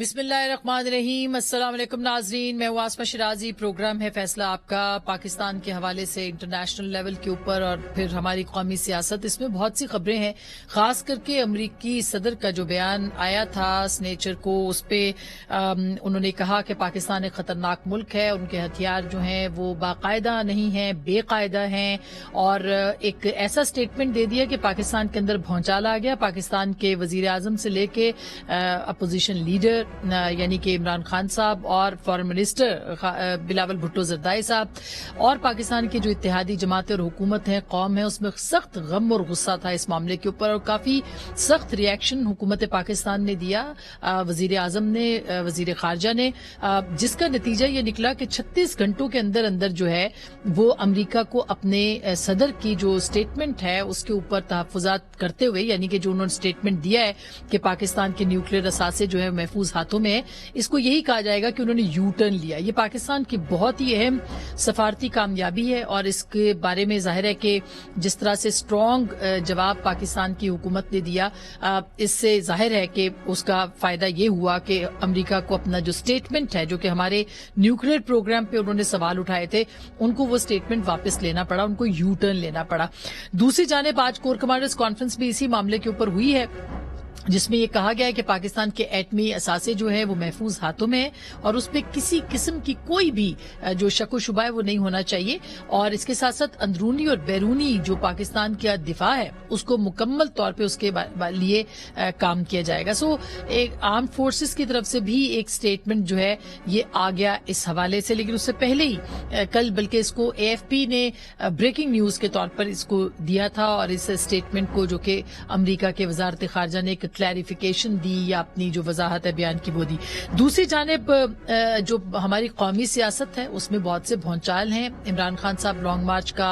बिस्मिल्लाहिर्रहमानिर्रहीम। अस्सलाम वालेकुम नाजरीन, मैं वासमा शिराजी। प्रोग्राम है फैसला आपका, पाकिस्तान के हवाले से इंटरनेशनल लेवल के ऊपर और फिर हमारी कौमी सियासत। इसमें बहुत सी खबरें हैं, खास करके अमरीकी सदर का जो बयान आया था स्नेचर को, उस पर उन्होंने कहा कि पाकिस्तान एक खतरनाक मुल्क है, उनके हथियार जो हैं वो बाकायदा नहीं हैं, बेकायदा हैं, और एक ऐसा स्टेटमेंट दे दिया कि पाकिस्तान के अंदर भौचाल आ गया। पाकिस्तान के वजीर आजम से लेके अपोजिशन लीडर यानी कि इमरान खान साहब और फॉरेन मिनिस्टर बिलावल भुट्टो जरदारी साहब और पाकिस्तान की जो इत्तेहादी जमातें और हुकूमत है, कौम है, उसमें सख्त गम और गुस्सा था इस मामले के ऊपर और काफी सख्त रिएक्शन हुकूमत पाकिस्तान ने दिया, वजीर आजम ने, वजीर खारजा ने, जिसका नतीजा ये निकला कि 36 घंटों के अंदर अंदर जो है वो अमरीका को अपने सदर की जो स्टेटमेंट है उसके ऊपर तहफुजात करते हुए, यानी कि जो उन्होंने स्टेटमेंट दिया है कि पाकिस्तान के न्यूक्लियर असासे जो है महफूज हाथों में है, इसको यही कहा जाएगा कि उन्होंने यू टर्न लिया। ये पाकिस्तान की बहुत ही अहम सफारती कामयाबी है और इसके बारे में जाहिर है कि जिस तरह से स्ट्रांग जवाब पाकिस्तान की हुकूमत ने दिया, इससे जाहिर है कि उसका फायदा ये हुआ कि अमेरिका को अपना जो स्टेटमेंट है, जो कि हमारे न्यूक्लियर प्रोग्राम पे उन्होंने सवाल उठाए थे, उनको वो स्टेटमेंट वापस लेना पड़ा, उनको यू टर्न लेना पड़ा। दूसरी जानिब आज कोर कमांडर्स कॉन्फ्रेंस भी इसी मामले के ऊपर हुई है, जिसमें ये कहा गया है कि पाकिस्तान के एटमी असासे जो है वो महफूज हाथों में है और उसमें किसी किस्म की कोई भी जो शक व शुबा है वो नहीं होना चाहिए, और इसके साथ साथ अंदरूनी और बैरूनी जो पाकिस्तान का दिफा है उसको मुकम्मल तौर पे उसके लिए काम किया जाएगा। सो एक आर्म फोर्सेस की तरफ से भी एक स्टेटमेंट जो है ये आ गया इस हवाले से, लेकिन उससे पहले ही कल बल्कि इसको AFP ने ब्रेकिंग न्यूज के तौर पर इसको दिया था और इस स्टेटमेंट को, जो कि अमरीका के वजारत खारजा ने क्लैरिफिकेशन दी या अपनी जो वजाहत है बयान की वो दी। दूसरी जानिब जो हमारी कौमी सियासत है उसमें बहुत से भौचाल हैं। इमरान खान साहब लॉन्ग मार्च का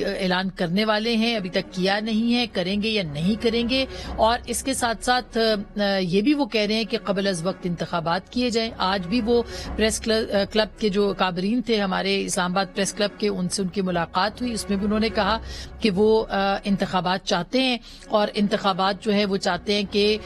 ऐलान करने वाले हैं, अभी तक किया नहीं है, करेंगे या नहीं करेंगे, और इसके साथ साथ ये भी वो कह रहे हैं कि क़ब्ल अज़ वक्त इंतखाबात किए जाएं। आज भी वो प्रेस क्लब के जो काबरीन थे हमारे इस्लामाबाद प्रेस क्लब के, उनसे उनकी मुलाकात हुई, उसमें भी उन्होंने कहा कि वो इंतखाबात चाहते हैं और इंतखाबात जो है वो चाहते हैं कि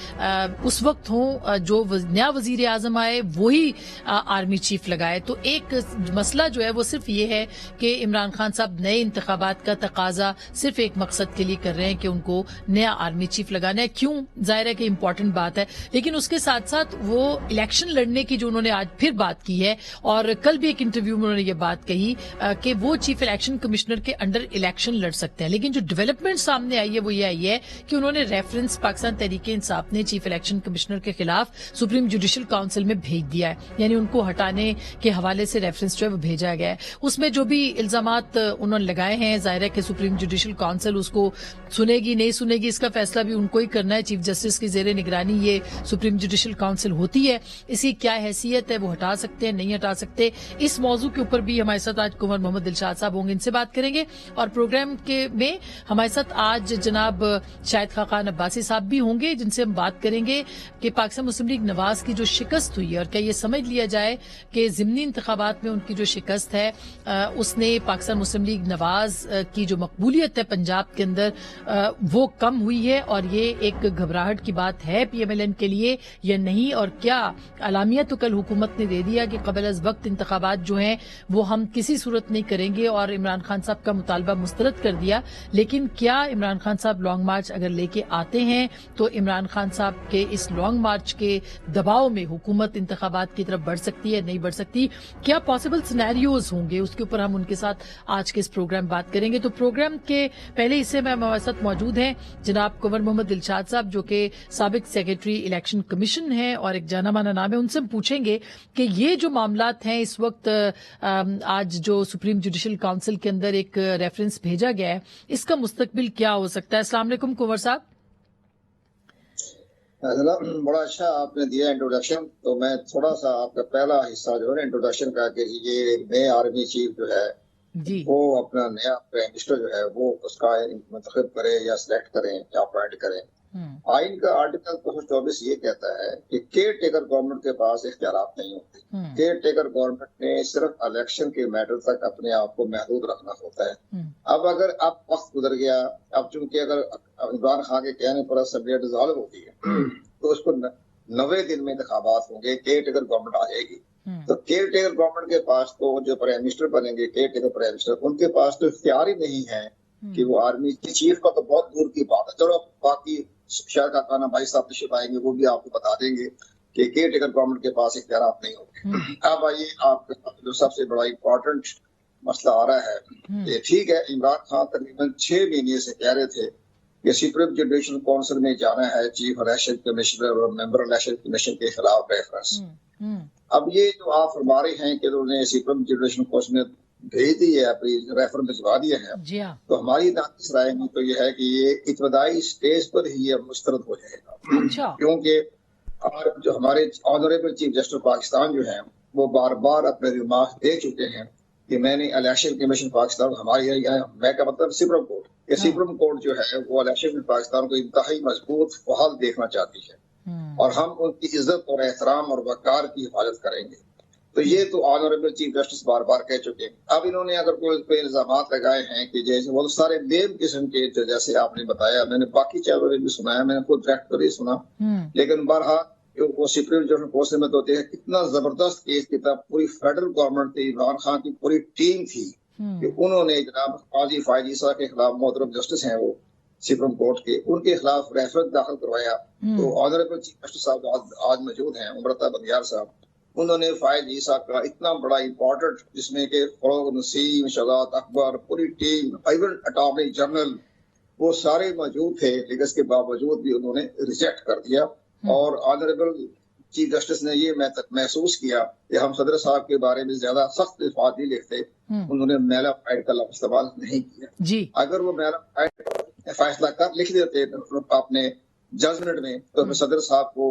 उस वक्त हो जो नया वजीर आजम आए वही आर्मी चीफ लगाए। तो एक मसला जो है वो सिर्फ ये है कि इमरान खान साहब नए इंतखाबात का तकाजा सिर्फ एक मकसद के लिए कर रहे हैं कि उनको नया आर्मी चीफ लगाना है। क्यों? जाहिर है कि इंपॉर्टेंट बात है, लेकिन उसके साथ साथ वो इलेक्शन लड़ने की जो उन्होंने आज फिर बात की है, और कल भी एक इंटरव्यू में उन्होंने ये बात कही कि वो चीफ इलेक्शन कमिश्नर के अंडर इलेक्शन लड़ सकते हैं। लेकिन जो डेवलपमेंट सामने आई है वो ये आई है कि उन्होंने रेफरेंस पाकिस्तान तहरीके इंसाफ ने चीफ इलेक्शन कमिश्नर के खिलाफ सुप्रीम जुडिशल काउंसिल में भेज दिया है, यानी उनको हटाने के हवाले से रेफरेंस जो है वो भेजा गया है। उसमें जो भी इल्जामात उन्होंने लगाए हैं, जाहिर है कि सुप्रीम जुडिशल काउंसिल उसको सुनेगी नहीं सुनेगी, इसका फैसला भी उनको ही करना है। चीफ जस्टिस की जेर निगरानी ये सुप्रीम जुडिशल काउंसिल होती है, इसकी क्या हैसियत है, वो हटा सकते हैं नहीं हटा सकते, इस मौजू के ऊपर भी हमारे साथ आज कुंवर मोहम्मद दिलशाद साहब होंगे, इनसे बात करेंगे। और प्रोग्राम के में हमारे साथ आज जनाब शाहिद खान अब्बासी साहब भी होंगे, जिनसे हम बात करेंगे कि पाकिस्तान मुस्लिम लीग नवाज की जो शिकस्त हुई है, और क्या ये समझ लिया जाए कि जिमनी इंतखाबात में उनकी जो शिकस्त है उसने पाकिस्तान मुस्लिम लीग नवाज की जो मकबूलियत है पंजाब के अंदर वो कम हुई है, और ये एक घबराहट की बात है PMLN के लिए या नहीं, और क्या अलामिया तो कल हुकूमत ने दे दिया कि क़ब्ल अज़ वक्त इंतखाबात जो हैं वो हम किसी सूरत नहीं करेंगे, और इमरान खान साहब का मुतालबा मुस्तरद कर दिया। लेकिन क्या इमरान खान साहब लॉन्ग मार्च अगर लेके आते हैं तो इमरान खान साहब के इस लॉन्ग मार्च के दबाव में हुकूमत इंतखाबात की तरफ बढ़ सकती है, नहीं बढ़ सकती, क्या पॉसिबल सिनेरियोज होंगे, उसके ऊपर हम उनके साथ आज के इस प्रोग्राम बात करेंगे। तो प्रोग्राम के पहले हिस्से में हमारे साथ मौजूद हैं जनाब कुंवर मोहम्मद दिलशाद साहब, जो कि साबिक सेक्रेटरी इलेक्शन कमीशन है और एक जाना माना नाम है। उनसे हम पूछेंगे कि ये जो मामलात हैं इस वक्त, आज जो सुप्रीम जुडिशल काउंसिल के अंदर एक रेफरेंस भेजा गया है, इसका मुस्तकबिल क्या हो सकता है। अस्सलाम वालेकुम कुंवर साहब। बड़ा अच्छा आपने दिया इंट्रोडक्शन। तो मैं थोड़ा सा आपका पहला हिस्सा जो है ना इंट्रोडक्शन का, कि ये नए आर्मी चीफ जो है जी, वो अपना नया प्राइम मिनिस्टर जो है वो उसका इंतखाब करे या सिलेक्ट करें या अपॉइंट करें। आइन का आर्टिकल 224 ये कहता है कि केयर टेकर गवर्नमेंट के पास इख्तियारात नहीं होते। केयर टेकर गवर्नमेंट ने सिर्फ इलेक्शन के मैटर तक अपने आप को महदूद रखना होता है। अब अगर अब वक्त गुजर गया, अब चूंकि अगर इमरान खान के कहने पर असेंबली डिसॉल्व होती है तो उसको 90 दिन में इंतखाबात होंगे, केयर टेकर गवर्नमेंट आ जाएगी। तो केयर टेकर गवर्नमेंट के पास तो जो प्राइम मिनिस्टर बनेंगे, केयर टेकर प्राइम मिनिस्टर, उनके पास तो इख्तियार ही नहीं है कि वो आर्मी चीफ का तो बहुत दूर की बात है। चलो बाकी शायद खाना भाई साहब तशरीफ आएंगे, वो भी आपको बता देंगे कि केयर टेकर गवर्नमेंट के पास इख्तियार नहीं होंगे। अब आइए आपके साथ जो सबसे बड़ा इम्पोर्टेंट मसला आ रहा है कि ठीक है, इमरान खान तकरीबन 6 महीने से कह रहे थे कि सुप्रीम जुडिशल काउंसिल में जाना है चीफ इलेक्शन कमिश्नर और मेंबर इलेक्शन कमीशन के खिलाफ रेफरेंस। अब ये जो आप फरमा रहे हैं कि उन्होंने सुप्रीम जुडिशल काउंसिल में भेज दी है, अपनी रेफर भिजवा दिए हैं, तो हमारी नाक़िस राय में तो ये है कि ये इब्तदाई स्टेज पर ही ये मुस्तरद हो जाएगा। क्योंकि जो हमारे ऑनरेबल चीफ जस्टिस पाकिस्तान जो है वो बार बार अपने रिमार्क दे चुके हैं कि मैंने इलेक्शन कमीशन पाकिस्तान, हमारे मैं का मतलब सुप्रीम कोर्ट, ये सुप्रीम कोर्ट जो है वो इलेक्शन पाकिस्तान को इंतहाई मजबूत फहाल देखना चाहती है और हम उनकी इज्जत और एहतराम और वकार की हिफाजत करेंगे। तो ये तो ऑनरेबल चीफ जस्टिस बार बार कह चुके हैं। अब इन्होंने अगर कोई इल्जाम लगाए हैं कि जैसे वो सारे बेम किस्म के, जैसे आपने बताया, मैंने बाकी चैनलों में भी सुना है, मैंने खुद डायरेक्ट कर ही सुना, लेकिन बहरहाल वो सुप्रीम जुडिशल काउंसिल में तो देखा कितना जबरदस्त केस की था। पूरी फेडरल गवर्नमेंट थी, इमरान खान की पूरी टीम थी कि उन्होंने जनाब काजी फायद ईसा के खिलाफ, मोहतरम जस्टिस हैं वो सुप्रीम कोर्ट के, उनके खिलाफ रेफरेंस दाखिल करवाया। तो ऑनरेबल चीफ जस्टिस साहब आज मौजूद हैं, उमरता बंदियार साहब, उन्होंने फायद ईसा का इतना बड़ा इम्पोर्टेंट, जिसमें के फरोग नसीम, शहजाद अकबर, पूरी टीम, इवन अटॉर्नी जनरल, वो सारे मौजूद थे, लेकिन इसके बावजूद भी उन्होंने रिजेक्ट कर दिया। और ऑनरेबल चीफ जस्टिस ने ये महसूस किया कि हम सदर साहब के बारे में ज्यादा सख्त इल्फाज नहीं लिखते, उन्होंने मेला फाइट का लफ्ज़ इस्तेमाल नहीं किया। अगर वो मेला फाइट फैसला कर लिख देते अपने जजमेंट में, तो सदर साहब को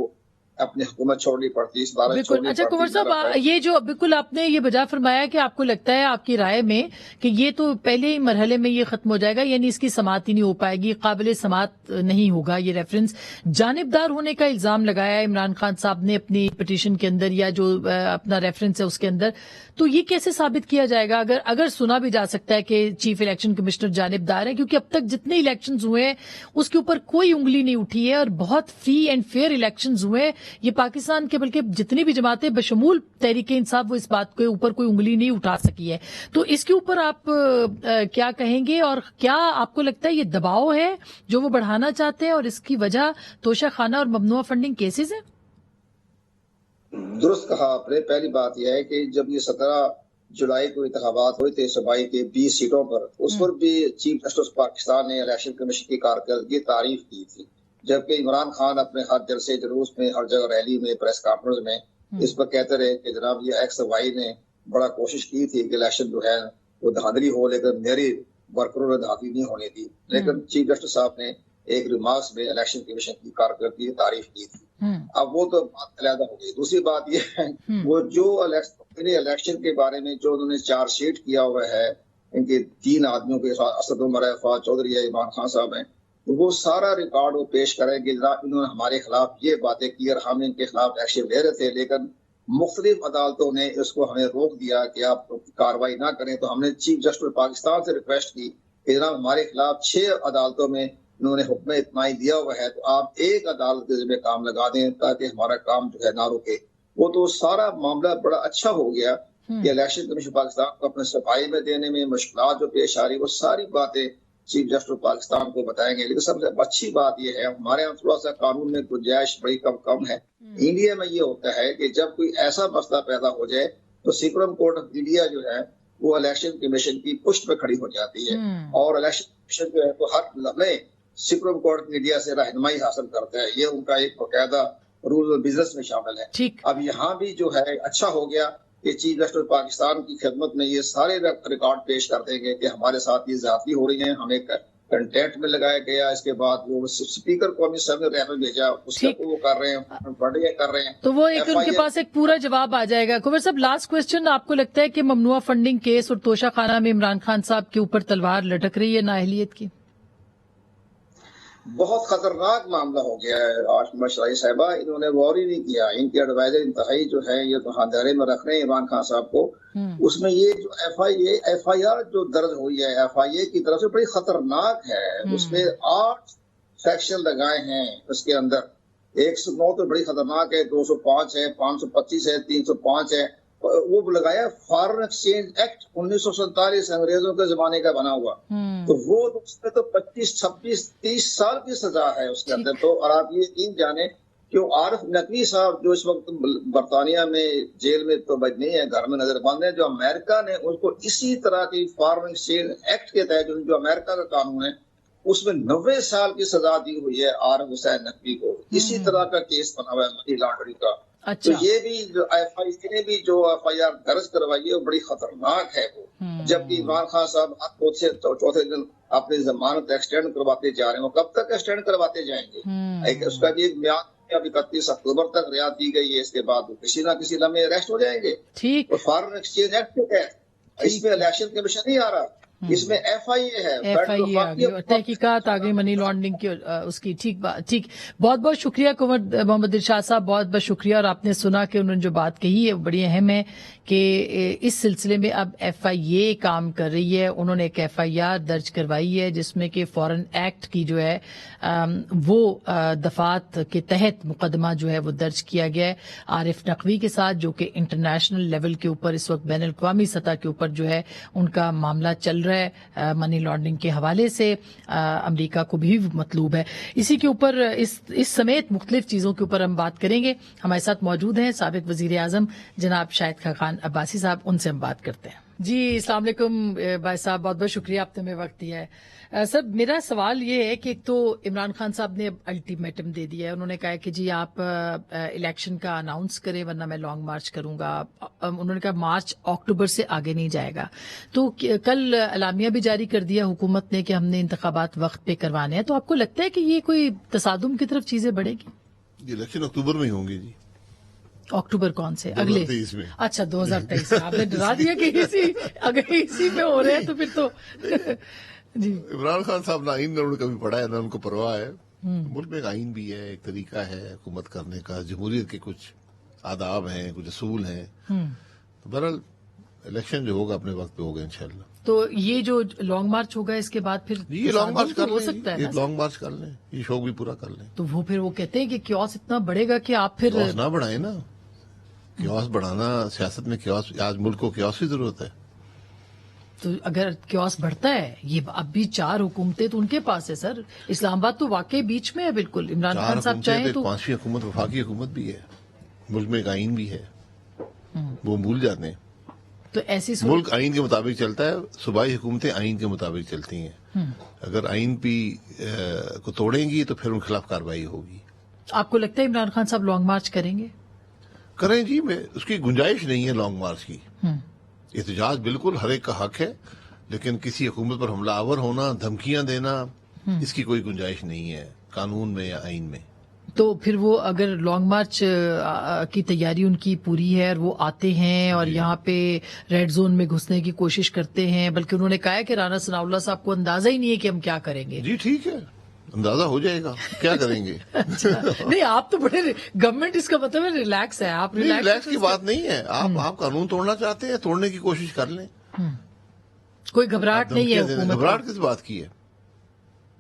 अपनी हुकूमत छोड़नी पड़ती, इस बारे बिल्कुल। अच्छा कुंवर साहब, ये जो बिल्कुल आपने ये बजा फरमाया कि आपको लगता है, आपकी राय में, कि ये तो पहले ही मरहले में ये खत्म हो जाएगा, यानी इसकी समात ही नहीं हो पाएगी, काबिल समात नहीं होगा ये रेफरेंस। जानिबदार होने का इल्जाम लगाया इमरान खान साहब ने अपनी पिटीशन के अंदर, या जो अपना रेफरेंस है उसके अंदर, तो ये कैसे साबित किया जाएगा? अगर सुना भी जा सकता है कि चीफ इलेक्शन कमिश्नर जानिबदार है, क्योंकि अब तक जितने इलेक्शंस हुए हैं उसके ऊपर कोई उंगली नहीं उठी है और बहुत फ्री एंड फेयर इलेक्शंस हुए। ये पाकिस्तान के बल्कि जितनी भी जमातें बशमूल तहरीक इंसाफ, वो इस बात के ऊपर कोई उंगली नहीं उठा सकी है। तो इसके ऊपर आप क्या कहेंगे, और क्या आपको लगता है ये दबाव है जो वो बढ़ाना चाहते हैं और इसकी वजह तोशा खाना और ममनुआ फंडिंग केसेस है? दुरुस्त कहा आपने। पहली बात यह है कि जब ये 17 जुलाई को इंतखाबात हुए थे सूबाई के 20 सीटों पर, उस पर भी चीफ जस्टिस पाकिस्तान ने इलेक्शन कमीशन की कारकर्दगी तारीफ की थी, जबकि इमरान खान अपने हर जलसे जुलूस में, हर जगह रैली में, प्रेस कॉन्फ्रेंस में इस पर कहते रहे कि जनाब ये एक्स वाई ने बड़ा कोशिश की थी कि इलेक्शन जो है वो धांधली हो, लेकिन मेरी वर्करों ने धांधली नहीं होने दी। लेकिन चीफ जस्टिस साहब ने एक रिमार्क्स में इलेक्शन कमीशन की कारकर्दगी की तारीफ की थी। अब वो तो बात अलग हो गई। दूसरी बात ये है, वो जो इलेक्शन के बारे में जो उन्होंने चार्जशीट किया हुआ है, इनके 3 आदमियों के साथ, असद उमर है, फवाद चौधरी है, इमरान खान साहब हैं, वो सारा रिकॉर्ड वो पेश करेंगे। इन्होंने हमारे खिलाफ ये बातें की और हम इनके खिलाफ एक्शन ले रहे थे, लेकिन मुख्तलिफ अदालतों ने इसको हमें रोक दिया कि आप कार्रवाई ना करें। तो हमने चीफ जस्टिस पाकिस्तान से रिक्वेस्ट की कि जनाब हमारे खिलाफ 6 अदालतों में इन्होंने हुक्म इत्माई दिया हुआ है, तो आप एक अदालत के जिम्मे काम लगा दें ताकि हमारा काम जो है ना रुके। वो तो सारा मामला बड़ा अच्छा हो गया कि इलेक्शन कमीशन पाकिस्तान को अपने सफाई में देने में मुश्किल जो पेश आ रही, वो सारी बातें चीफ जस्टिस पाकिस्तान को बताएंगे। लेकिन सबसे अच्छी बात यह है, हमारे यहाँ थोड़ा सा कानून में गुंजाइश बड़ी कम है। इंडिया में ये होता है कि जब कोई ऐसा मसला पैदा हो जाए तो सुप्रीम कोर्ट ऑफ इंडिया जो है वो इलेक्शन कमीशन की पुष्ट पे खड़ी हो जाती है, और इलेक्शन कमीशन जो है वो हर लम्हे सुप्रीम कोर्ट ऑफ इंडिया से रहनुमाई हासिल करता है। ये उनका एक बाकायदा रूल ऑफ बिजनेस में शामिल है। अब यहाँ भी जो है अच्छा हो गया कि चीफ जस्टिस पाकिस्तान की खिदमत में ये सारे रिकॉर्ड पेश कर देंगे कि हमारे साथ ये ज्यादती हो रही है, हमें कंटेक्ट में लगाया गया। इसके बाद वो स्पीकर को साहब ने रेफर भेजा, उसको वो कर रहे हैं, बढ़िया कर रहे हैं, तो वो एक उनके पास एक पूरा जवाब आ जाएगा। कुंवर साहब, लास्ट क्वेश्चन, आपको लगता है कि ममनुआ फंडिंग केस और तोशा खाना में इमरान खान साहब के ऊपर तलवार लटक रही है नाअहलियत की? बहुत खतरनाक मामला हो गया है। आशमा शराई साहिबा, इन्होंने गौर ही नहीं किया। इनके एडवाइजर इंतहाई जो है ये तो हांधारे में रख रहे हैं इमरान खान साहब को। उसमें ये जो FIR जो दर्ज हुई है FIA की तरफ से बड़ी खतरनाक है। उसमें 8 सेक्शन लगाए हैं उसके अंदर 109 تو بڑی خطرناک ہے، 205 ہے، 525 ہے، 305 ہے. وہ لگایا فارن ایکسچینج ایکٹ 1947 انگریزوں کے زمانے کا بنا ہوا. تو وہ اس میں تو 25 26 30 سال کی سزا ہے اس کے اندر. تو اور آپ یہ یقین جانیں کہ عارف نقوی صاحب جو اس وقت برطانیہ میں جیل میں تو نہیں ہے، گھر میں نظر بند ہے، جو امریکہ نے اس کو اسی طرح کی فارن ایکسچینج ایکٹ کے تحت جو امریکہ کا قانون ہے اس میں 90 سال کی سزا دی ہوئی ہے عارف حسین نقوی کو. اسی طرح کا کیس بنا ہوا ہے منی لانڈرنگ کا. تو یہ بھی جو ایف آئی آر درج کروائی ہے وہ بڑی خطرناک ہے. وہ جبکہ عمران خان صاحب چوتھے دن اپنی ضمانت ایکسٹینڈ کرواتے جا رہے ہیں. وہ کب تک ایکسٹینڈ کرواتے جائیں گے؟ اس کا بھی ایک میعاد اب 31 اکتوبر تک رعایت دی گئی ہے. اس کے بعد وہ کسی نہ کسی لمحے اریسٹ ہو جائیں گے. ٹھیک. اور فارن ایکسچینج ایکٹ کے تحت اس میں الیکشن کمیشن نہیں آ رہا، اس میں ایف آئی اے ہے، تحقیقات آ گئی منی لانڈرنگ کی اس کی. ٹھیک ٹھیک. بہت بہت شکریہ کنور محمد ارشاد صاحب، بہت بہت شکریہ. اور آپ نے سنا کہ انہوں نے جو بات کہی ہے وہ بڑی اہم ہے کہ اس سلسلے میں اب ایف آئی اے کام کر رہی ہے. انہوں نے ایک ایف آئی آر درج کروائی ہے جس میں کہ فورن ایکٹ کی جو ہے وہ دفعات کے تحت مقدمہ جو ہے وہ درج کیا گیا ہے عارف نقوی کے ساتھ، جو کہ انٹرنیشنل لیول کے اوپر اس وقت بین الاقوامی سطح کے اوپر جو ہے ان کا معاملہ چل رہا ہے منی لانڈرنگ کے حوالے سے. امریکہ کو بھی مطلوب ہے. اسی کے اوپر اس سمیت مختلف چیزوں کے اوپر ہم بات کریں گے. ہمارے ساتھ موجود ہیں سابق وزیر اعظم جناب شاہد خاقان عباسی صاحب، ان سے ہم بات کرتے ہیں. جی السلام علیکم بھائی صاحب، بہت بہت شکریہ آپ نے ہمیں وقت دیا ہے. سر میرا سوال یہ ہے کہ ایک تو عمران خان صاحب نے الٹیمیٹم دے دیا ہے. انہوں نے کہا کہ جی آپ الیکشن کا اناؤنس کریں ورنہ میں لانگ مارچ کروں گا. انہوں نے کہا مارچ اکتوبر سے آگے نہیں جائے گا. تو کل اعلامیہ بھی جاری کر دیا حکومت نے کہ ہم نے انتخابات وقت پہ کروانے ہیں. تو آپ کو لگتا ہے کہ یہ کوئی تصادم کی طرف چیزیں بڑھے گی؟ الیکشن اکتوبر میں ہی ہوں گے جی. اکتوبر کون سے؟ اگلے 2023 میں. اچھا 2023 آپ نے ڈرا دیا کہ اگر اسی میں ہو رہے ہیں تو پھر تو جی. عمران خان صاحب نہ آئین انہوں نے کبھی پڑھا ہے نہ ان کو پرواہ ہے. ملک میں ایک آئین بھی ہے، ایک طریقہ ہے حکومت کرنے کا، جمہوریت کے کچھ آداب ہیں، کچھ اصول ہیں. بہرحال الیکشن جو ہوگا اپنے وقت پہ ہوگا انشاءاللہ. تو یہ جو لانگ مارچ ہوگا اس کے بعد پھر یہ لانگ مارچ کر ہو لیں، سکتا ہے یہ لانگ مارچ کر لیں، یہ شوق بھی پورا کر لیں. تو وہ پھر وہ کہتے ہیں کہ کیوس اتنا بڑھے گا کہ آپ پھر کیوس نہ بڑھائیں نا. کیوس بڑھانا سیاست میں کیوس، آج ملک کو کیوس کی ضرورت ہے. تو اگر کیوس بڑھتا ہے، یہ اب بھی 4 حکومتیں تو ان کے پاس ہے سر. اسلام آباد تو واقعی بیچ میں ہے بالکل. عمران خان صاحب چاہیں تو 5ویں حکومت وفاقی حکومت بھی ہے، ملک میں ایک آئین بھی ہے، وہ بھول جاتے ہیں. تو ایسی ملک آئین کے مطابق چلتا ہے، صوبائی حکومتیں آئین کے مطابق چلتی ہیں. اگر آئین کو توڑیں گی تو پھر ان کے خلاف کارروائی ہوگی. آپ کو لگتا ہے عمران خان صاحب لانگ مارچ کریں گے؟ کریں جی. میں اس کی گنجائش نہیں ہے لانگ مارچ کی. احتجاج بالکل ہر ایک کا حق ہے، لیکن کسی حکومت پر حملہ آور ہونا، دھمکیاں دینا، اس کی کوئی گنجائش نہیں ہے قانون میں یا آئین میں. تو پھر وہ اگر لانگ مارچ کی تیاری ان کی پوری ہے اور وہ آتے ہیں اور یہاں پہ ریڈ زون میں گھسنے کی کوشش کرتے ہیں، بلکہ انہوں نے کہا ہے کہ رانا ثناء اللہ صاحب کو اندازہ ہی نہیں ہے کہ ہم کیا کریں گے. جی ٹھیک ہے، اندازہ ہو جائے گا کیا کریں گے. نہیں آپ تو بڑے گورنمنٹ، اس کا مطلب ہے ریلیکس ہے. آپ ریلیکس کی بات نہیں ہے. آپ قانون توڑنا چاہتے ہیں، توڑنے کی کوشش کر لیں. کوئی گھبراہٹ نہیں ہے حکومت. گھبراہٹ کس بات کی ہے؟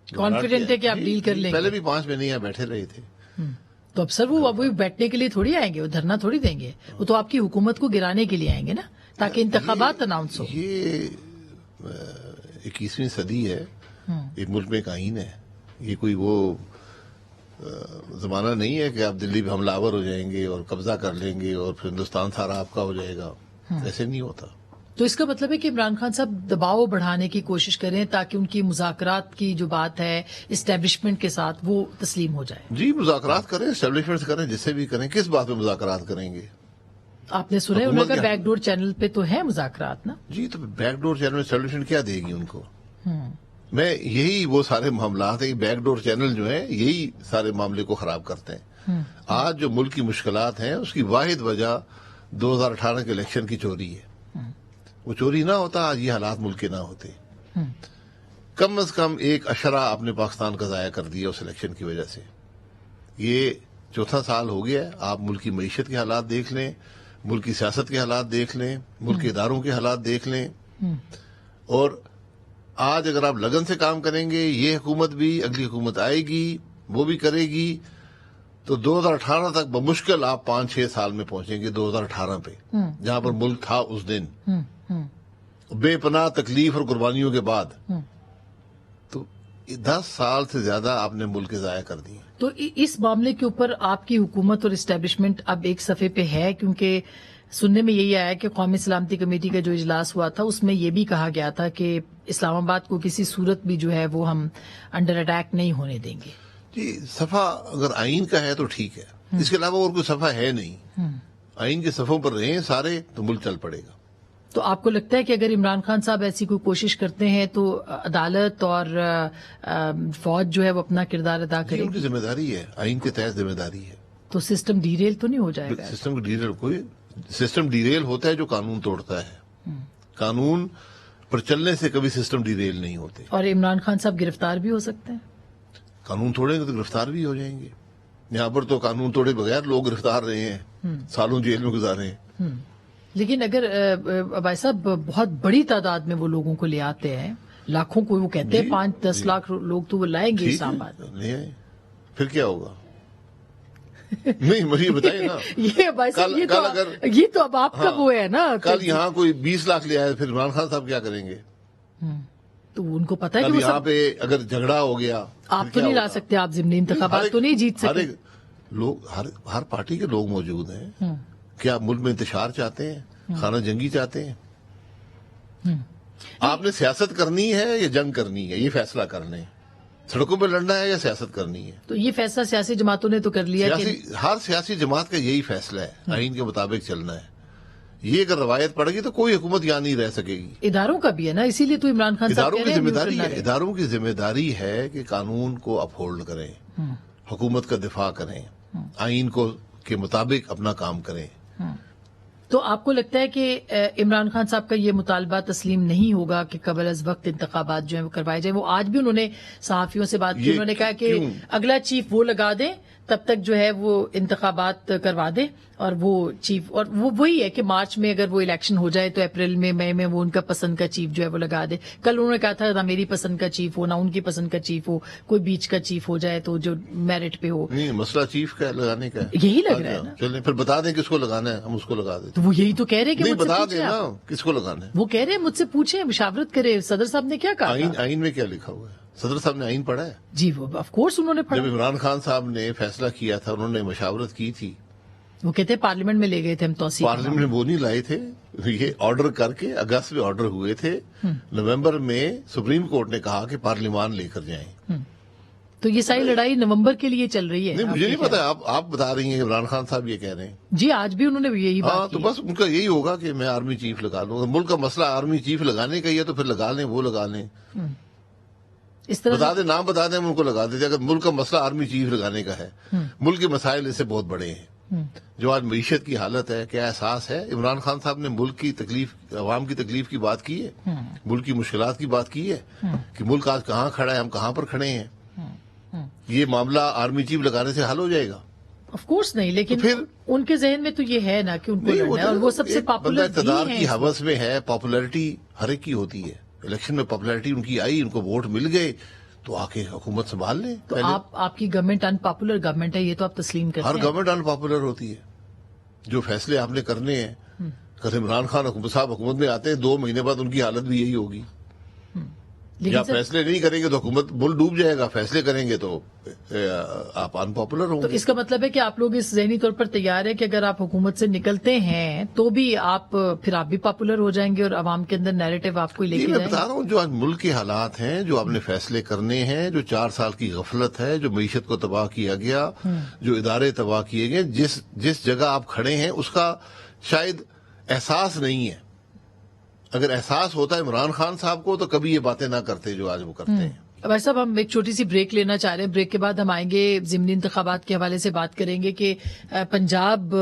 کانفیڈنٹ ہے کہ آپ ڈیل کر لیں گے. پہلے بھی 5 مہینے یہاں بیٹھے رہے تھے. تو اب سر وہ اب بیٹھنے کے لیے تھوڑی آئیں گے، وہ دھرنا تھوڑی دیں گے. وہ تو آپ کی حکومت کو گرانے کے لیے آئیں گے نا، تاکہ انتخابات اناؤنس ہو. یہ 21ویں صدی ہے، ایک ملک میں ایک آئین ہے. یہ کوئی وہ زمانہ نہیں ہے کہ آپ دلی پہ حملہ آور ہو جائیں گے اور قبضہ کر لیں گے اور پھر ہندوستان سارا آپ کا ہو جائے گا. ایسے نہیں ہوتا. تو اس کا مطلب ہے کہ عمران خان صاحب دباؤ بڑھانے کی کوشش کریں تاکہ ان کی مذاکرات کی جو بات ہے اسٹیبلشمنٹ کے ساتھ وہ تسلیم ہو جائے. جی مذاکرات کریں، اسٹیبلشمنٹ کریں، جس سے بھی کریں. کس بات پہ مذاکرات کریں گے؟ آپ نے سنا انہوں کا بیک ڈور چینل پہ تو ہے مذاکرات نا. جی تو بیک ڈور چینل اسٹیبلشمنٹ کیا دے گی ان کو؟ میں یہی وہ سارے معاملات ہیں، بیک ڈور چینل جو ہیں یہی سارے معاملے کو خراب کرتے ہیں. آج جو ملک کی مشکلات ہیں اس کی واحد وجہ 2018 کے الیکشن کی چوری ہے. وہ چوری نہ ہوتا آج یہ حالات ملک کے نہ ہوتے. کم از کم 1 اشرہ آپ نے پاکستان کا ضائع کر دیا اس الیکشن کی وجہ سے. یہ 4تھا سال ہو گیا ہے. آپ ملک کی معیشت کے حالات دیکھ لیں، ملک کی سیاست کے حالات دیکھ لیں، ملک کے اداروں کے حالات دیکھ لیں. اور آج اگر آپ لگن سے کام کریں گے، یہ حکومت بھی، اگلی حکومت آئے گی وہ بھی کرے گی، تو 2018 تک بمشکل آپ 5-6 سال میں پہنچیں گے 2018 پہ، جہاں پر ملک تھا اس دن بے پناہ تکلیف اور قربانیوں کے بعد. تو 10 سال سے زیادہ آپ نے ملک ضائع کر دیے. تو اس معاملے کے اوپر آپ کی حکومت اور اسٹیبلشمنٹ اب ایک صفحے پہ ہے، کیونکہ سننے میں یہی آیا کہ قومی سلامتی کمیٹی کا جو اجلاس ہوا تھا اس میں یہ بھی کہا گیا تھا کہ اسلام آباد کو کسی صورت بھی جو ہے وہ ہم انڈر اٹیک نہیں ہونے دیں گے. جی صفحہ اگر آئین کا ہے تو ٹھیک ہے، اس کے علاوہ اور کوئی صفحہ ہے نہیں. آئین کے صفحوں پر رہیں سارے تو ملک چل پڑے گا. تو آپ کو لگتا ہے کہ اگر عمران خان صاحب ایسی کوئی کوشش کرتے ہیں تو عدالت اور فوج جو ہے وہ اپنا کردار ادا کرے؟ ان کی ذمہ داری ہے، آئین کے تحت ذمہ داری ہے. تو سسٹم ڈیریل تو نہیں ہو جائے گا؟ سسٹم ڈیریل ہوتا ہے جو قانون توڑتا ہے. قانون پر چلنے سے کبھی سسٹم ڈیریل نہیں ہوتے. اور عمران خان صاحب گرفتار بھی ہو سکتے ہیں؟ قانون توڑیں گے تو گرفتار بھی ہو جائیں گے. یہاں پر تو قانون توڑے بغیر لوگ گرفتار رہے ہیں، سالوں جیل میں گزارے ہیں. لیکن اگر بھائی صاحب بہت بڑی تعداد میں وہ لوگوں کو لے آتے ہیں، لاکھوں کو، وہ کہتے ہیں 5-10 لاکھ لوگ تو وہ لائیں گے اسلام آباد، لے آئیں، پھر کیا ہوگا؟ نہیں مجھے بتائیے نا. یہ بھائی صاحب یہ تو اب آپ کا وہ ہے نا. کل یہاں کوئی 20 لاکھ لے آئے، پھر عمران خان صاحب کیا کریں گے؟ تو ان کو پتا ہے کہ یہاں پہ اگر جھگڑا ہو گیا آپ تو نہیں لا سکتے، آپ ضمنی انتخابات تو نہیں جیت سکتے. ہر پارٹی کے لوگ موجود ہیں. کیا آپ ملک میں انتشار چاہتے ہیں، خانہ جنگی چاہتے ہیں؟ آپ نے سیاست کرنی ہے یا جنگ کرنی ہے، یہ فیصلہ کرنا ہے. سڑکوں پہ لڑنا ہے یا سیاست کرنی ہے؟ تو یہ فیصلہ سیاسی جماعتوں نے تو کر لیا کہ ہر سیاسی جماعت کا یہی فیصلہ ہے، آئین کے مطابق چلنا ہے. یہ اگر روایت پڑے گی تو کوئی حکومت یہاں نہیں رہ سکے گی. اداروں کا بھی ہے نا، اسی لیے تو عمران خان صاحب اداروں کی ذمہ داری ہے. اداروں کی ذمہ داری ہے کہ قانون کو اپہولڈ کریں، حکومت کا دفاع کریں، آئین کو کے مطابق اپنا کام کریں. تو آپ کو لگتا ہے کہ عمران خان صاحب کا یہ مطالبہ تسلیم نہیں ہوگا کہ قبل از وقت انتخابات جو ہیں وہ کروائے جائیں؟ وہ آج بھی انہوں نے صحافیوں سے بات کی، انہوں نے کہا کہ اگلا چیف وہ لگا دیں، تب تک جو ہے وہ انتخابات کروا دیں. اور وہ چیف، اور وہ وہی ہے کہ مارچ میں اگر وہ الیکشن ہو جائے تو اپریل میں مئی میں وہ ان کا پسند کا چیف جو ہے وہ لگا دے. کل انہوں نے کہا تھا نہ میری پسند کا چیف ہو نہ ان کی پسند کا چیف ہو، کوئی بیچ کا چیف ہو جائے تو جو میرٹ پہ ہو. نہیں، مسئلہ چیف کا لگانے کا ہے، یہی لگ رہا ہے نا. چلیں پھر بتا دیں کس کو لگانا ہے، ہم اس کو لگا دیں. تو وہ یہی تو کہہ رہے کہ بتا دیں نا کس کو لگانا ہے. وہ کہہ رہے ہیں مجھ سے پوچھیں، مشاورت کرے. صدر صاحب نے کیا کہا؟ آئین میں کیا لکھا ہوا ہے؟ صدر صاحب نے آئین پڑھا ہے؟ جی وہ آف کورس انہوں نے پڑھا. جب عمران خان صاحب نے فیصلہ کیا تھا، انہوں نے مشاورت کی تھی. وہ کہتے ہیں پارلیمنٹ میں لے گئے تھے ہم توسیع. پارلیمنٹ میں وہ نہیں لائے تھے، یہ آرڈر کر کے اگست میں آرڈر ہوئے تھے. نومبر میں سپریم کورٹ نے کہا کہ پارلیمان لے کر جائیں. تو یہ ساری لڑائی نومبر کے لیے چل رہی ہے. نہیں مجھے نہیں پتا، آپ بتا رہی ہیں کہ عمران خان صاحب یہ کہہ رہے ہیں. جی آج بھی انہوں نے یہی بات کی. تو بس ان کا یہی ہوگا کہ میں آرمی چیف لگا لوں. ملک کا مسئلہ آرمی چیف لگانے کا ہی ہے تو پھر لگا لیں، وہ لگا لیں. اس طرح بتا دیں، نام بتا دیں، ہم ان کو لگا دیتے. اگر ملک کا مسئلہ آرمی چیف لگانے کا ہے، ملک کے مسائل اس سے بہت بڑے ہیں. جو آج معیشت کی حالت ہے، کیا احساس ہے؟ عمران خان صاحب نے ملک کی تکلیف، عوام کی تکلیف کی بات کی ہے، ملک کی مشکلات کی بات کی ہے کہ ملک آج کہاں کھڑا ہے، ہم کہاں پر کھڑے ہیں. یہ معاملہ آرمی چیف لگانے سے حل ہو جائے گا؟ آف کورس نہیں، لیکن پھر ان کے ذہن میں تو یہ ہے نا کہ ان کو لڑنا ہے، اور وہ سب سے پاپولر اقتدار کی ہوس میں ہے. پاپولرٹی ہر ایک کی ہوتی ہے. الیکشن میں پاپولرٹی ان کی آئی، ان کو ووٹ مل گئے تو آ کے حکومت سنبھال لیں. تو آپ کی گورنمنٹ ان پاپولر گورنمنٹ ہے، یہ تو آپ تسلیم کرتے ہیں. ہر گورنمنٹ ان پاپولر ہوتی ہے. جو فیصلے آپ نے کرنے ہیں، اگر عمران خان صاحب حکومت میں آتے ہیں 2 مہینے بعد ان کی حالت بھی یہی ہوگی. یا فیصلے نہیں کریں گے تو حکومت ملک ڈوب جائے گا، فیصلے کریں گے تو آپ ان پاپولر ہوں گے. تو اس کا مطلب ہے کہ آپ لوگ اس ذہنی طور پر تیار ہے کہ اگر آپ حکومت سے نکلتے ہیں تو بھی آپ بھی پاپولر ہو جائیں گے اور عوام کے اندر نیریٹو آپ کو لے کے جائیں گے. میں بتا رہا ہوں جو آج ملک کے حالات ہیں، جو آپ نے فیصلے کرنے ہیں، جو 4 سال کی غفلت ہے، جو معیشت کو تباہ کیا گیا، جو ادارے تباہ کیے گئے، جس جگہ آپ کھڑے ہیں اس کا شاید احساس نہیں ہے. اگر احساس ہوتا ہے عمران خان صاحب کو تو کبھی یہ باتیں نہ کرتے جو آج وہ کرتے ہیں. بھائی صاحب ہم ایک چھوٹی سی بریک لینا چاہ رہے ہیں. بریک کے بعد ہم آئیں گے ضمنی انتخابات کے حوالے سے بات کریں گے کہ پنجاب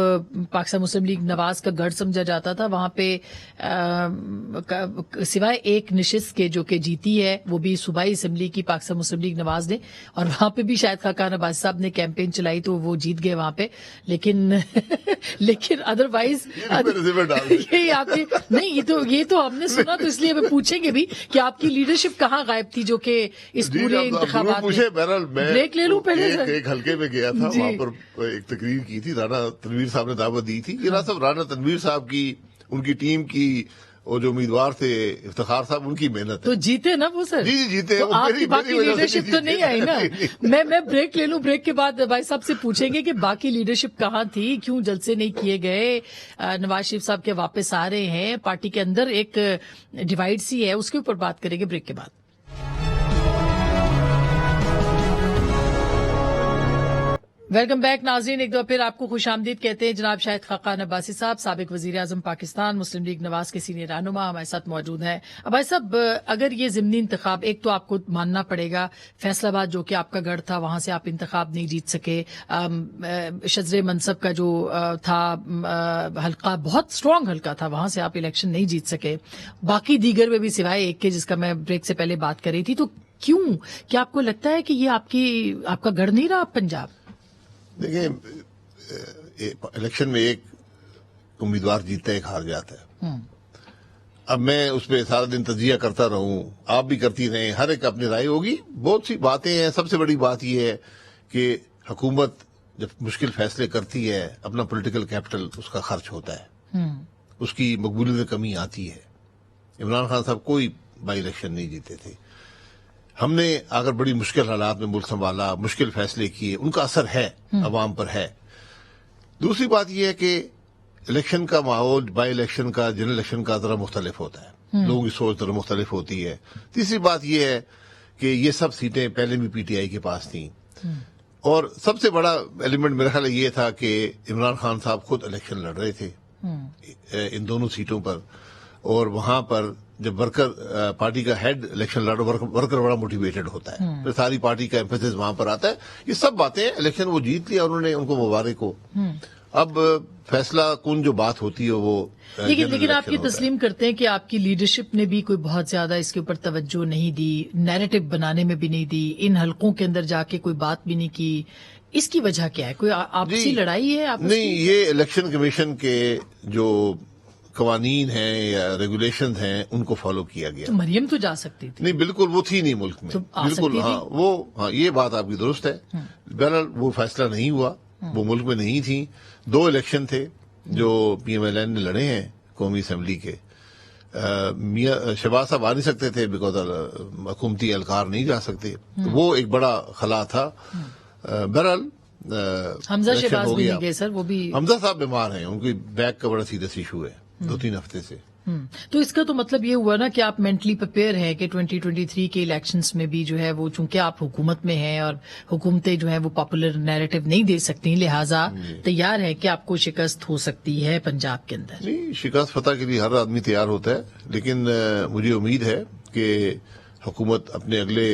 پاکستان مسلم لیگ نواز کا گڑھ سمجھا جاتا تھا. وہاں پہ سوائے ایک نشست کے جو کہ جیتی ہے وہ بھی صوبائی اسمبلی کی پاکستان مسلم لیگ نواز نے، اور وہاں پہ بھی شاید خاقان عباس صاحب نے کیمپین چلائی تو وہ جیت گئے وہاں پہ. لیکن ادروائز یہ آپ نہیں، یہ تو ہم نے سنا تو اس لیے ہمیں پوچھیں گے بھی کہ آپ کی لیڈرشپ کہاں غائب تھی جو کہ इस पूरे इंतखाबात में? पूछे, बहरहाल मैं ब्रेक ले लूं पहले सर? एक हल्के में गया था, वहां पर एक तकरीर की थी, राना तनवीर साहब ने दावत दी थी कि राना तनवीर साहब की, उनकी टीम की, और जो उम्मीदवार थे इफ्तिखार साहब, उनकी मेहनत है। तो जीते ना वो सर? जी जीते। तो आपकी बाकी लीडरशिप तो नहीं आई ना? मैं ब्रेक ले लूं, ब्रेक के बाद भाई साहब से पूछेंगे कि बाकी लीडरशिप कहाँ थी, क्यों जलसे नहीं किए गए। नवाज शरीफ साहब के वापस आ रहे हैं, पार्टी के अंदर एक डिवाइड सी है, उसके ऊपर बात करेंगे ब्रेक के बाद। वेलकम बैक नाज़रीन, एक दो फिर आपको खुशामदीद कहते हैं। जनाब शाहिद खाकान अब्बासी साहब, साबिक वजीर आजम पाकिस्तान, मुस्लिम लीग नवाज के सीनियर रहनुमा, हमारे साथ मौजूद हैं। अब भाई साहब, अगर ये ज़िमनी इंतखाब, एक तो आपको मानना पड़ेगा फैसलाबाद जो कि आपका गढ़ था, वहां से आप इंतखाब नहीं जीत सके। शजरे मनसब का जो था हल्का, बहुत स्ट्रांग हल्का था, वहां से आप इलेक्शन नहीं जीत सके। बाकी दीगर में भी सिवाय एक के, जिसका मैं ब्रेक से पहले बात कर रही थी। तो क्यों, क्या आपको लगता है कि ये आपका गढ़ नहीं रहा पंजाब? देखिए, इलेक्शन में एक उम्मीदवार जीतता है, एक हार जाता है। अब मैं उस पर सारा दिन तजिया करता रहूं, आप भी करती रहें, हर एक अपनी राय होगी। बहुत सी बातें हैं। सबसे बड़ी बात यह है कि हुकूमत जब मुश्किल फैसले करती है, अपना पॉलिटिकल कैपिटल उसका खर्च होता है, उसकी मकबूलियत में कमी आती है। इमरान खान साहब कोई बाई इलेक्शन नहीं जीते थे। हमने अगर बड़ी मुश्किल हालात में मुल्क संभाला, मुश्किल फैसले किए, उनका असर है, अवाम पर है। दूसरी बात यह है कि इलेक्शन का माहौल बाई इलेक्शन का, जनरल इलेक्शन का जरा मुख्तलिफ होता है, लोगों की सोच जरा मुख्तलिफ होती है। तीसरी बात यह है कि ये सब सीटें पहले भी पीटीआई के पास थी, और सबसे बड़ा एलिमेंट मेरा ख्याल ये था कि इमरान खान साहब खुद इलेक्शन लड़ रहे थे इन दोनों सीटों पर, और वहां पर जब वर्कर पार्टी का हेड इलेक्शन लड़, वर्कर बड़ा मोटिवेटेड होता है, फिर सारी पार्टी का एम्फेसिस वहां पर आता है। ये सब बातें, इलेक्शन वो जीत लिया उन्होंने, उनको मुबारक हो। अब फैसला कौन जो बात होती है वो, लेकिन आप ये तस्लीम करते हैं कि आपकी लीडरशिप ने भी कोई बहुत ज्यादा इसके ऊपर तवज्जो नहीं दी, नैरेटिव बनाने में भी नहीं दी, इन हलकों के अंदर जाके कोई बात भी नहीं की। इसकी वजह क्या है? कोई आपसी लड़ाई है आपस नहीं, ये इलेक्शन कमीशन के जो कवानीन हैं या रेगुलेशन हैं, उनको फॉलो किया गया। तो मरियम तो जा सकती थी। नहीं, बिल्कुल वो थी नहीं मुल्क में, तो बिल्कुल। हाँ, ये बात आपकी दुरुस्त है। बहरहाल वो फैसला नहीं हुआ, वो मुल्क में नहीं थी। 2 इलेक्शन थे जो पीएमएलएन ने लड़े हैं कौमी असम्बली के। मियां शहबाज साहब आ नहीं सकते थे, बिकॉज हुकूमती एहलकार नहीं जा सकते, तो वो एक बड़ा खला था। बहरहाल हमजा शहबाज भी नहीं गए सर, वो भी। हमजा साहब बीमार हैं, उनकी बैक का बड़ा सीरियस इशू है 2-3 हफ्ते से। तो इसका तो मतलब ये हुआ ना कि आप मेंटली प्रिपेयर हैं कि 2023 के इलेक्शंस में भी जो है वो, चूंकि आप हुकूमत में हैं और हुकूमतें जो है वो पॉपुलर नैरेटिव नहीं दे सकती, लिहाजा तैयार है कि आपको शिकस्त हो सकती है पंजाब के अंदर। नहीं, शिकस्त फतह के लिए हर आदमी तैयार होता है, लेकिन मुझे उम्मीद है कि हुकूमत अपने अगले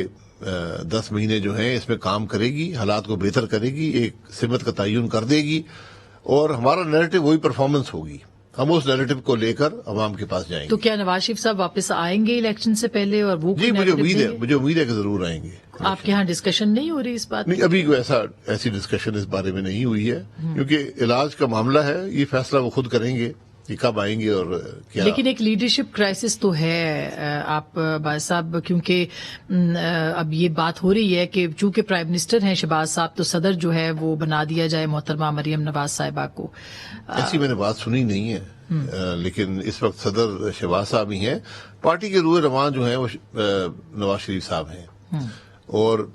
10 महीने जो हैं इसमें काम करेगी, हालात को बेहतर करेगी, एक सिमत का तयन कर देगी, और हमारा नैरेटिव वही परफॉर्मेंस होगी। हम उस नैरेटिव को लेकर अवाम के पास जाएंगे। तो क्या नवाज शरीफ साहब वापस आएंगे इलेक्शन से पहले? और वो जी, मुझे उम्मीद है कि जरूर आएंगे। आपके यहाँ डिस्कशन नहीं हो रही इस बात? नहीं, अभी कोई ऐसी डिस्कशन इस बारे में नहीं हुई है, क्योंकि इलाज का मामला है, ये फैसला वो खुद करेंगे कि कब आएंगे और क्या। लेकिन एक लीडरशिप क्राइसिस तो है आप भाई साहब, क्योंकि अब ये बात हो रही है कि चूंकि प्राइम मिनिस्टर हैं शहबाज साहब, तो सदर जो है वो बना दिया जाए मोहतरमा मरियम नवाज साहिबा को। ऐसी मैंने बात सुनी नहीं है, लेकिन इस वक्त सदर शहबाज साहब ही हैं। पार्टी के रूए रवान जो है वो नवाज शरीफ साहब हैं, और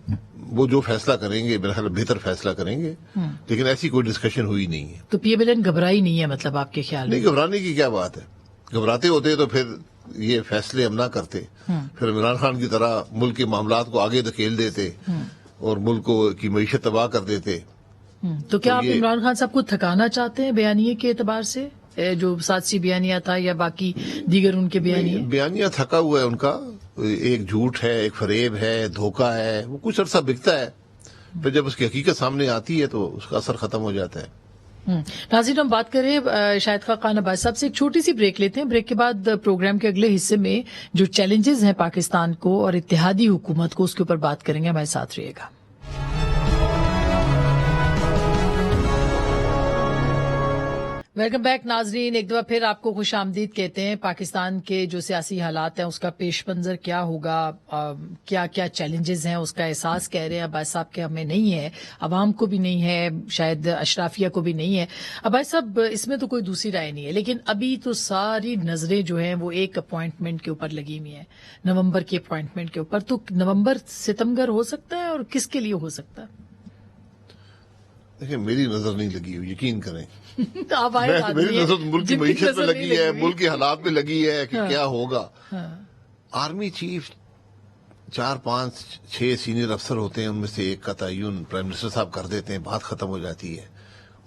वो जो फैसला करेंगे मेरा ख्याल बेहतर फैसला करेंगे, लेकिन ऐसी कोई डिस्कशन हुई नहीं है। तो पीएमएलएन घबराई नहीं है मतलब आपके ख्याल में? नहीं, घबराने की क्या बात है। घबराते होते तो फिर ये फैसले हम ना करते, फिर इमरान खान की तरह मुल्क के मामलात को आगे धकेल देते और मुल्क की मईशत तबाह कर देते। तो क्या आप इमरान खान साहब को थकाना चाहते हैं बयानिए के एतबार से, जो सादसी बयानिया था या बाकी दीगर उनके बयानिया थका हुआ है उनका, एक झूठ है, एक फरेब है, धोखा है, वो कुछ अरसा बिकता है, फिर जब उसकी हकीकत सामने आती है तो उसका असर खत्म हो जाता है। नाज़रीन, हम बात करें शाहिद खाकान अब्बासी साहब से, एक छोटी सी ब्रेक लेते हैं। ब्रेक के बाद प्रोग्राम के अगले हिस्से में जो चैलेंजेस हैं पाकिस्तान को और इत्तेहादी हुकूमत को, उसके ऊपर बात करेंगे। हमारे साथ रहिएगा। वेलकम बैक नाजरीन, एक दफा फिर आपको खुश आमदीद कहते हैं। पाकिस्तान के जो सियासी हालात हैं उसका पेश मंजर क्या होगा, क्या क्या चैलेंजेस हैं, उसका एहसास कह रहे हैं अब्बास साहब के हमें नहीं है, अवाम को भी नहीं है, शायद अशराफिया को भी नहीं है। अब्बास साहब, इसमें तो कोई दूसरी राय नहीं है, लेकिन अभी तो सारी नजरें जो हैं वो एक अपॉइंटमेंट के ऊपर लगी हुई हैं, नवंबर के अपॉइंटमेंट के ऊपर। तो नवंबर सितंबर हो सकता है, और किसके लिए हो सकता है? देखिए, मेरी नजर नहीं लगी हुई, यकीन करें। आप आए मेरी नजर मुल्क की मीशत पे लगी है, मुल्क के हालात पे लगी है कि क्या होगा। आर्मी चीफ 4-5-6 सीनियर अफसर होते हैं, उनमें से एक का तयन प्राइम मिनिस्टर साहब कर देते हैं, बात खत्म हो जाती है,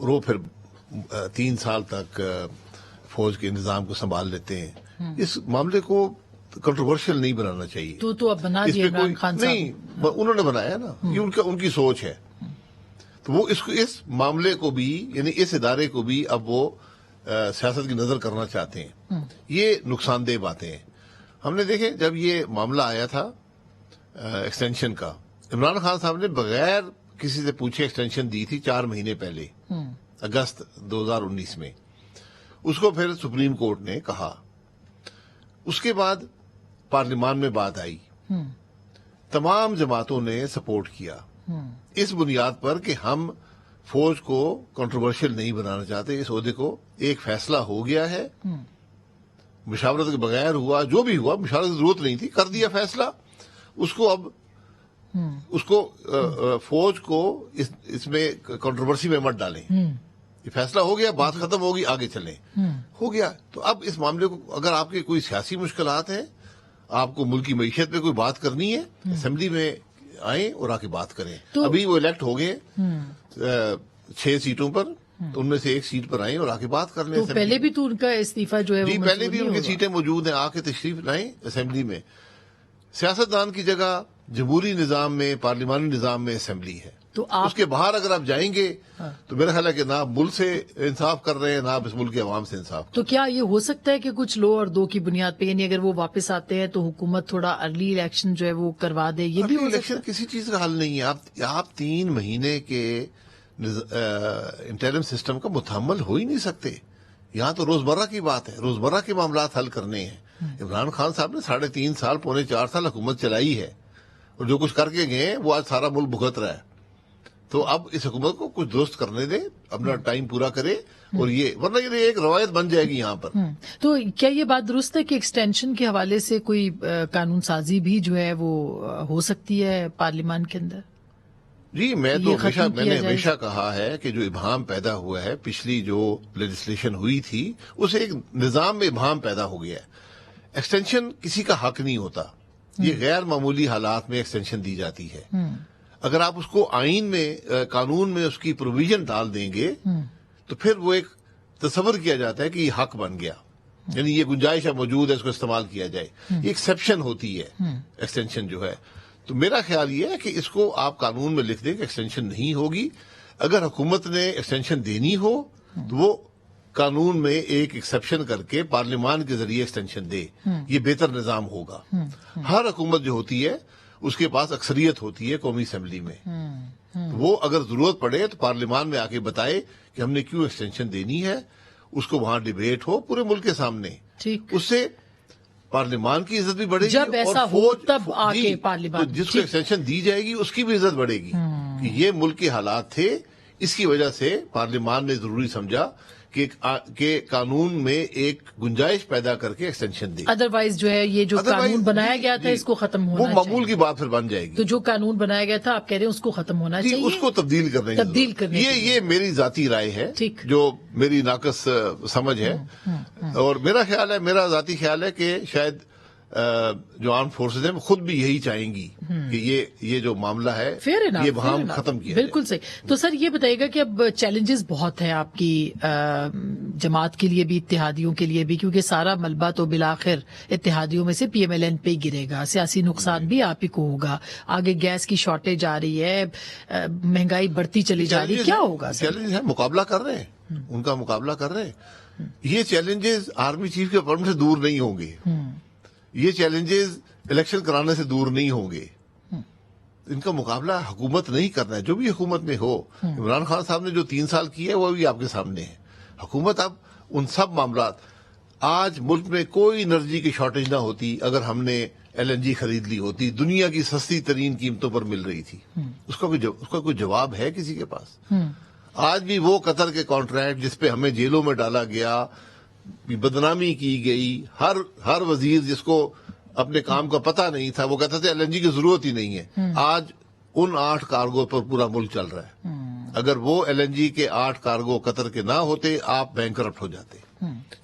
और वो फिर 3 साल तक फौज के निजाम को संभाल लेते हैं। इस मामले को कंट्रोवर्शियल नहीं बनाना चाहिए। तो अब बना दिया इमरान खान साहब। नहीं, उन्होंने बनाया ना, ये उनकी सोच है। तो वो इस मामले को भी, यानी इस इदारे को भी अब वो सियासत की नजर करना चाहते हैं। ये नुकसानदेह बातें हैं। हमने देखे, जब ये मामला आया था एक्सटेंशन का, इमरान खान साहब ने बगैर किसी से पूछे एक्सटेंशन दी थी 4 महीने पहले, अगस्त 2019 में। उसको फिर सुप्रीम कोर्ट ने कहा। उसके बाद पार्लियामान में बात आई, तमाम जमातों ने सपोर्ट किया इस बुनियाद पर कि हम फौज को कंट्रोवर्शियल नहीं बनाना चाहते। इस ओहदे को एक फैसला हो गया है, मुशावरत के बगैर हुआ, जो भी हुआ, मुशावरत की जरूरत नहीं थी, कर दिया फैसला। उसको अब फौज को इसमें कंट्रोवर्सी में मत डालें। ये फैसला हो गया, बात खत्म होगी, आगे चलें। हो गया। तो अब इस मामले को, अगर आपके कोई सियासी मुश्किलात हैं, आपको मुल्क की मईशत पे कोई बात करनी है, असेंबली में आए और आके बात करें। तो अभी वो इलेक्ट हो गए 6 सीटों पर, तो उनमें से 1 सीट पर आए और आके बात कर लें। तो पहले भी तो उनका इस्तीफा जो है, पहले भी उनकी सीटें मौजूद हैं, आके तशरीफ लाएं असेंबली में। सियासतदान की जगह जमहूरी निजाम में, पार्लिमानी निजाम में असेंबली है। तो उसके बाहर अगर आप जाएंगे तो मेरा ख्याल है कि ना आप मुल्क से इंसाफ कर रहे हैं, ना आप इस मुल्क के अवाम से इंसाफ। तो क्या ये हो सकता है कि कुछ लो और दो की बुनियाद पे, यानी अगर वो वापस आते हैं तो हुकूमत थोड़ा अर्ली इलेक्शन जो है वो करवा दे? ये भी इलेक्शन किसी चीज का हल नहीं है। आप 3 महीने के इंटरिम सिस्टम का मुतहम्मल हो ही नहीं सकते। यहाँ तो रोजमर्रा की बात है, रोजमर्रा के मामलात हल करने हैं। इमरान खान साहब ने 3.5 साल, 3.25 साल हुकूमत चलाई है, और जो कुछ करके गए वो आज सारा मुल्क भुगत रहा है। तो अब इस हुकूमत को कुछ दुरुस्त करने दे, अपना टाइम पूरा करे, और ये, वरना ये एक रवायत बन जाएगी यहाँ पर। तो क्या ये बात दुरुस्त है कि एक्सटेंशन के हवाले से कोई कानून साजी भी जो है वो हो सकती है पार्लियामान के अंदर? जी, मैंने हमेशा कहा है कि जो इबहम पैदा हुआ है, पिछली जो लेजिस्लेशन हुई थी, उसे एक निजाम में इबहम पैदा हो गया है। एक्सटेंशन किसी का हक नहीं होता, ये गैर मामूली हालात में एक्सटेंशन दी जाती है। अगर आप उसको आइन में, कानून में उसकी प्रोविजन डाल देंगे तो फिर वो एक तस्वर किया जाता है कि ये हक बन गया, यानी ये गुंजाइश मौजूद है, इसको इस्तेमाल किया जाए। ये एक्सेप्शन होती है एक्सटेंशन जो है। तो मेरा ख्याल ये है कि इसको आप कानून में लिख दें कि एक्सटेंशन नहीं होगी। अगर हुकूमत ने एक्सटेंशन देनी हो तो वो कानून में एक एक्सेप्शन करके पार्लियामान के जरिए एक्सटेंशन दे, ये बेहतर निजाम होगा। हर हुकूमत जो होती है उसके पास अक्सरियत होती है कौमी असेंबली में। वो अगर जरूरत पड़े तो पार्लियामान में आके बताए कि हमने क्यों एक्सटेंशन देनी है, उसको वहां डिबेट हो पूरे मुल्क के सामने। उससे पार्लियामान की इज्जत भी बढ़ेगी, जब ऐसा हो तब आके पार्लियामान, तो जिसको एक्सटेंशन दी जाएगी उसकी भी इज्जत बढ़ेगी कि ये मुल्क के हालात थे, इसकी वजह से पार्लियामान ने जरूरी समझा कि कानून में एक गुंजाइश पैदा करके एक्सटेंशन दे। अदरवाइज जो है ये जो कानून बनाया गया था इसको खत्म होना चाहिए। वो मामूल की बात फिर बन जाएगी। तो जो कानून बनाया गया था आप कह रहे हैं उसको खत्म होना चाहिए, उसको तब्दील करने ये मेरी जाती राय है, जो मेरी नाकस समझ है। और मेरा ख्याल है, मेरा जाती ख्याल है कि शायद जो आर्म फोर्सेज हैं खुद भी यही चाहेंगी कि ये जो मामला है ये वहां खत्म किया। बिल्कुल सही। तो सर ये बताइएगा कि अब चैलेंजेस बहुत हैं आपकी जमात के लिए भी, इत्तेहादियों के लिए भी, क्योंकि सारा मलबा तो बिलाखिर इत्तेहादियों में से PMLN पे गिरेगा, सियासी नुकसान भी आप ही को होगा, आगे गैस की शॉर्टेज आ रही है, महंगाई बढ़ती चली जा रही है, क्या होगा? चैलेंज है, मुकाबला कर रहे हैं, उनका मुकाबला कर रहे हैं। ये चैलेंजेस आर्मी चीफ के अपॉइंटमेंट से दूर नहीं होंगे, ये चैलेंजेस इलेक्शन कराने से दूर नहीं होंगे। इनका मुकाबला हुकूमत नहीं करना है, जो भी हुकूमत में हो। इमरान खान साहब ने जो 3 साल किए वो भी आपके सामने है। حکومت اب ان سب معاملات، آج ملک میں کوئی انرجی کی شارٹیج نہ ہوتی اگر ہم نے LNG خرید لی ہوتی، دنیا کی سستی ترین قیمتوں پر مل رہی تھی. اس کا کوئی جواب ہے کسی کے پاس؟ آج بھی وہ قطر کے کانٹریکٹ جس پہ ہمیں جیلوں میں ڈالا گیا، بدنامی کی گئی، ہر وزیر جس کو اپنے کام کا پتہ نہیں تھا وہ کہتا تھا LNG کی ضرورت ہی نہیں ہے، آج ان 8 کارگو پر پورا ملک چل رہا ہے. اگر وہ LNG کے 8 کارگو قطر کے نہ ہوتے آپ بینکرپٹ ہو جاتے،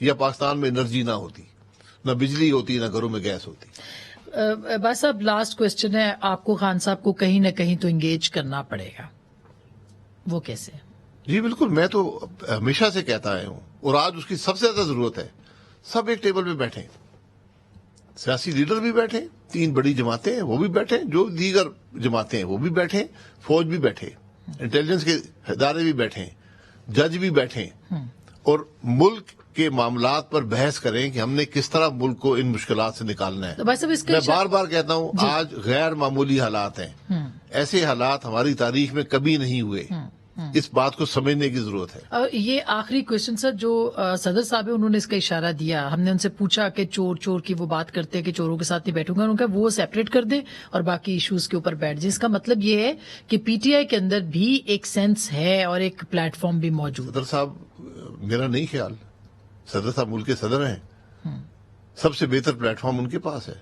یا پاکستان میں انرجی نہ ہوتی، نہ بجلی ہوتی، نہ گھروں میں گیس ہوتی. بس اب لاسٹ کوشچن ہے، آپ کو خان صاحب کو کہیں نہ کہیں تو انگیج کرنا پڑے گا، وہ کیسے؟ جی بالکل، میں تو ہمیشہ سے کہتا آیا ہوں اور آج اس کی سب سے زیادہ ضرورت ہے. سب ایک ٹیبل پہ بیٹھیں، سیاسی لیڈر بھی بیٹھیں، 3 بڑی جماعتیں ہیں وہ بھی بیٹھیں، جو دیگر جماعتیں ہیں وہ بھی بیٹھیں، فوج بھی بیٹھے، انٹیلیجنس کے ادارے بھی بیٹھیں، جج بھی بیٹھیں، اور ملک کے معاملات پر بحث کریں کہ ہم نے کس طرح ملک کو ان مشکلات سے نکالنا ہے. میں بار بار کہتا ہوں آج غیر معمولی حالات ہیں، ایسے حالات ہماری تاریخ میں کبھی نہیں ہوئے. اس بات کو سمجھنے کی ضرورت ہے. یہ آخری کوشچن سر، جو صدر صاحب ہے انہوں نے اس کا اشارہ دیا، ہم نے ان سے پوچھا کہ چور کی وہ بات کرتے ہیں کہ چوروں کے ساتھ نہیں بیٹھوں گا، انہوں نے کہا وہ سیپریٹ کر دیں اور باقی ایشوز کے اوپر بیٹھ جائیں. اس کا مطلب یہ ہے کہ PTI کے اندر بھی ایک سینس ہے اور ایک پلیٹ فارم بھی موجود. صدر صاحب، میرا نہیں خیال، صدر صاحب ملک کے صدر ہیں، سب سے بہتر پلیٹ فارم ان کے پاس ہے.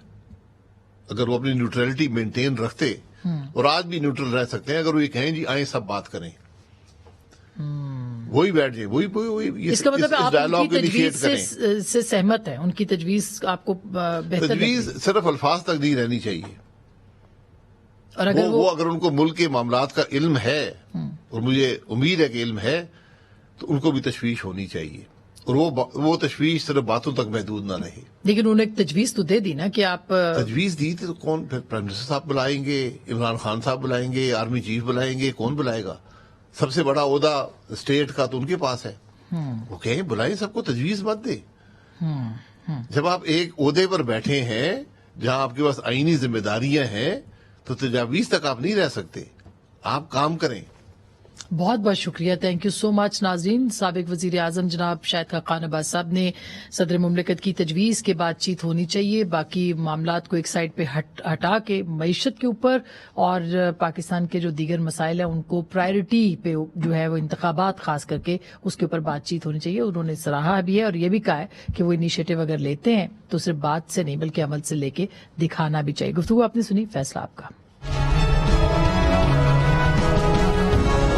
اگر وہ اپنی نیوٹرلٹی مینٹین رکھتے، اور آج بھی نیوٹرل رہ سکتے ہیں، اگر وہ یہ کہیں جی آئیں سب بات کریں، وہی بیٹھ جائیں، وہی اس کا مطلب آپ ان کی تجویز سے سہمت ہیں، ان کی تجویز آپ کو بہتر تجویز صرف الفاظ تک نہیں رہنی چاہیے، اور اگر ان کو ملک کے معاملات کا علم ہے، اور مجھے امید ہے کہ علم ہے، تو ان کو بھی تشویش ہونی چاہیے، اور وہ تشویش صرف باتوں تک محدود نہ رہے. لیکن انہوں نے ایک تجویز تو دے دی نا کہ آپ تجویز دی تھی، تو کون پھر پرائم منسٹر صاحب بلائیں گے، عمران خان صاحب بلائیں گے، آرمی چیف بلائیں گے، کون بلائے گا؟ سب سے بڑا عہدہ اسٹیٹ کا تو ان کے پاس ہے، وہ کہیں بلائیں سب کو، تجویز مت دے. جب آپ ایک عہدے پر بیٹھے ہیں جہاں آپ کے پاس آئینی ذمہ داریاں ہیں، تو تجاویز تک آپ نہیں رہ سکتے، آپ کام کریں. بہت بہت شکریہ، تھینک یو سو مچ. ناظرین، سابق وزیر اعظم جناب شاہد خاقان عباس صاحب نے صدر مملکت کی تجویز کے بات چیت ہونی چاہیے، باقی معاملات کو ایک سائڈ پہ ہٹا کے معیشت کے اوپر اور پاکستان کے جو دیگر مسائل ہیں ان کو پرائرٹی پہ جو ہے وہ انتخابات خاص کر کے اس کے اوپر بات چیت ہونی چاہیے. انہوں نے سراہا بھی ہے اور یہ بھی کہا ہے کہ وہ انیشیٹو اگر لیتے ہیں تو صرف بات سے نہیں بلکہ عمل سے لے کے دکھانا بھی چاہیے. گفتگو آپ نے سنی، فیصلہ آپ کا.